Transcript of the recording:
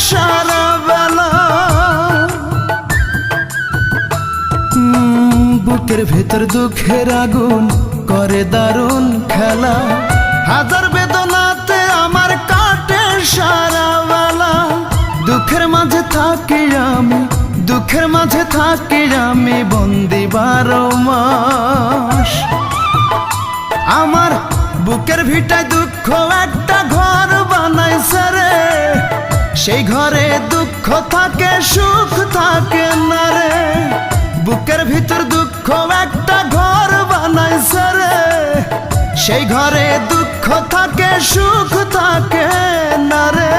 সারা বেলা। বুকের ভেতর দুঃখের আগুন করে দারুণ খেলা, হাজার বেদনাতে আমার কাটে সারা বেলা। দুঃখের মাঝে থাকি আমি, দুঃখের মাঝে থাকি আমি বন্দি 12 মাস। আমার বুকের ভিটায় দুঃখ একটা ঘর বানাইছে রে, সেই ঘরে দুঃখ থাকে সুখ থাকে না রে। বুকের ভিতর দুঃখ একটা ঘর বানাইছে রে, সেই ঘরে দুঃখ থাকে সুখ থাকে না রে।